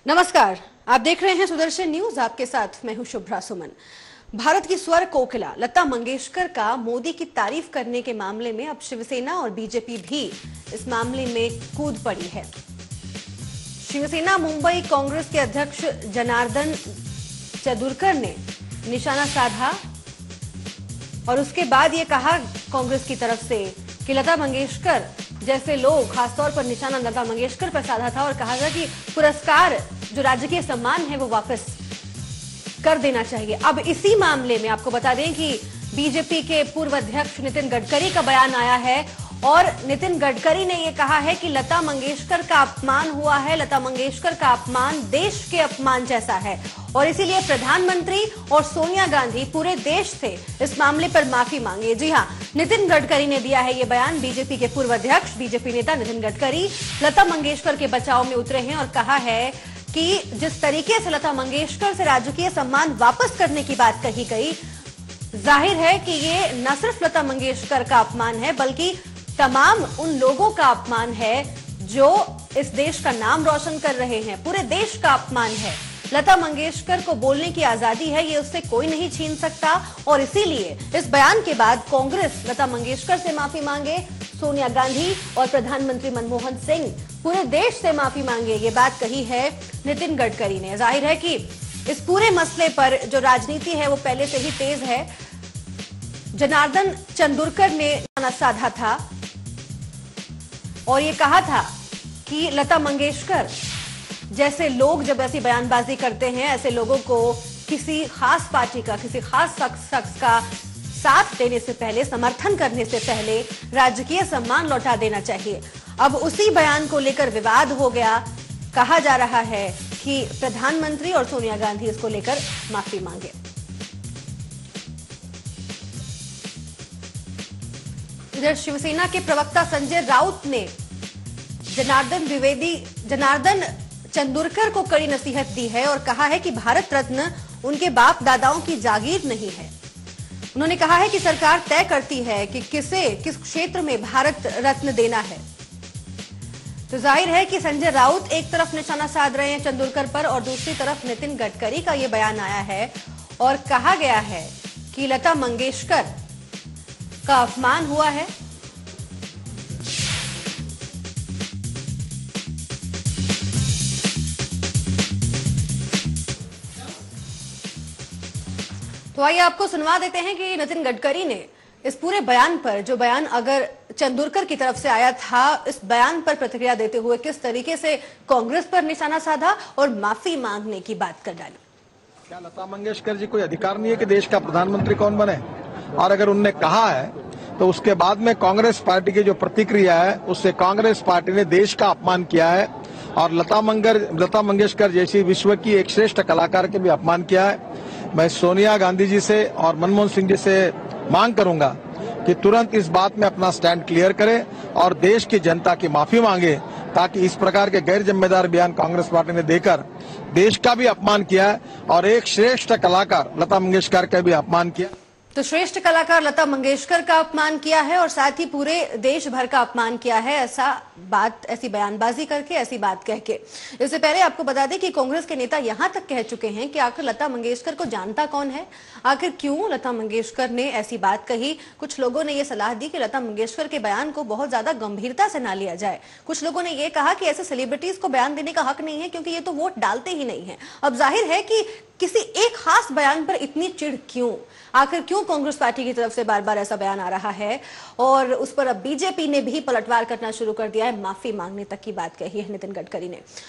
नमस्कार, आप देख रहे हैं सुदर्शन न्यूज। आपके साथ मैं हूं शुभ्रा सुमन। भारत की स्वर कोकिला लता मंगेशकर का मोदी की तारीफ करने के मामले में अब शिवसेना और बीजेपी भी इस मामले में कूद पड़ी है। शिवसेना मुंबई कांग्रेस के अध्यक्ष जनार्दन चंदोरकर ने निशाना साधा और उसके बाद ये कहा कांग्रेस की तरफ से कि लता मंगेशकर जैसे लोग, खासतौर पर निशाना लता मंगेशकर पर साधा था और कहा था कि पुरस्कार जो राजकीय सम्मान है वो वापस कर देना चाहिए। अब इसी मामले में आपको बता दें कि बीजेपी के पूर्व अध्यक्ष नितिन गडकरी का बयान आया है और नितिन गडकरी ने यह कहा है कि लता मंगेशकर का अपमान हुआ है, लता मंगेशकर का अपमान देश के अपमान जैसा है और इसीलिए प्रधानमंत्री और सोनिया गांधी पूरे देश से इस मामले पर माफी मांगे। जी हां, नितिन गडकरी ने दिया है ये बयान। बीजेपी के पूर्व अध्यक्ष, बीजेपी नेता नितिन गडकरी लता मंगेशकर के बचाव में उतरे हैं और कहा है कि जिस तरीके से लता मंगेशकर से राजकीय सम्मान वापस करने की बात कही गई, जाहिर है कि ये न सिर्फ लता मंगेशकर का अपमान है बल्कि तमाम उन लोगों का अपमान है जो इस देश का नाम रोशन कर रहे हैं। पूरे देश का अपमान है। लता मंगेशकर को बोलने की आजादी है, ये उससे कोई नहीं छीन सकता और इसीलिए इस बयान के बाद कांग्रेस लता मंगेशकर से माफी मांगे, सोनिया गांधी और प्रधानमंत्री मनमोहन सिंह पूरे देश से माफी मांगे। ये बात कही है नितिन गडकरी ने। जाहिर है कि इस पूरे मसले पर जो राजनीति है वो पहले से ही तेज है। जनार्दन चंदोरकर ने निशाना साधा था और ये कहा था कि लता मंगेशकर जैसे लोग जब ऐसी बयानबाजी करते हैं, ऐसे लोगों को किसी खास पार्टी का, किसी खास शख्स का साथ देने से पहले, समर्थन करने से पहले राजकीय सम्मान लौटा देना चाहिए। अब उसी बयान को लेकर विवाद हो गया। कहा जा रहा है कि प्रधानमंत्री और सोनिया गांधी इसको लेकर माफी मांगे। इधर शिवसेना के प्रवक्ता संजय राउत ने जनार्दन चंदोरकर को कड़ी नसीहत दी है और कहा है कि भारत रत्न उनके बाप दादाओं की जागीर नहीं है। उन्होंने कहा है कि सरकार तय करती है कि किस क्षेत्र में भारत रत्न देना है। तो जाहिर है कि संजय राउत एक तरफ निशाना साध रहे हैं चंदोरकर पर और दूसरी तरफ नितिन गडकरी का यह बयान आया है और कहा गया है कि लता मंगेशकर का अपमान हुआ है। तो आइए आपको सुनवा देते हैं कि नितिन गडकरी ने इस पूरे बयान पर, जो बयान अगर चंदोरकर की तरफ से आया था, इस बयान पर प्रतिक्रिया देते हुए किस तरीके से कांग्रेस पर निशाना साधा और माफी मांगने की बात कर डाली। क्या लता मंगेशकर जी कोई अधिकार नहीं है कि देश का प्रधानमंत्री कौन बने? और अगर उनने कहा है तो उसके बाद में कांग्रेस पार्टी की जो प्रतिक्रिया है उससे कांग्रेस पार्टी ने देश का अपमान किया है और लता मंगेशकर जैसी विश्व की एक श्रेष्ठ कलाकार के भी अपमान किया है। मैं सोनिया गांधी जी से और मनमोहन सिंह जी से मांग करूंगा कि तुरंत इस बात में अपना स्टैंड क्लियर करें और देश की जनता की माफी मांगे, ताकि इस प्रकार के गैर जिम्मेदार बयान कांग्रेस पार्टी ने देकर देश का भी अपमान किया है और एक श्रेष्ठ कलाकार लता मंगेशकर का भी अपमान किया। तो श्रेष्ठ कलाकार लता मंगेशकर का अपमान किया है और साथ ही पूरे देश भर का अपमान किया है, ऐसी बयानबाजी करके, ऐसी बात कह के। इससे पहले आपको बता दें कि कांग्रेस के नेता यहां तक कह चुके हैं कि आखिर लता मंगेशकर को जानता कौन है, आखिर क्यों लता मंगेशकर ने ऐसी बात कही। कुछ लोगों ने यह सलाह दी कि लता मंगेशकर के बयान को बहुत ज्यादा गंभीरता से ना लिया जाए। कुछ लोगों ने यह कहा कि ऐसे सेलिब्रिटीज को बयान देने का हक नहीं है क्योंकि ये तो वोट डालते ही नहीं है। अब जाहिर है कि किसी एक खास बयान पर इतनी चिढ़ क्यों, आखिर क्यों कांग्रेस पार्टी की तरफ से बार बार ऐसा बयान आ रहा है और उस पर अब बीजेपी ने भी पलटवार करना शुरू कर दिया है। माफी मांगने तक की बात कही है नितिन गडकरी ने।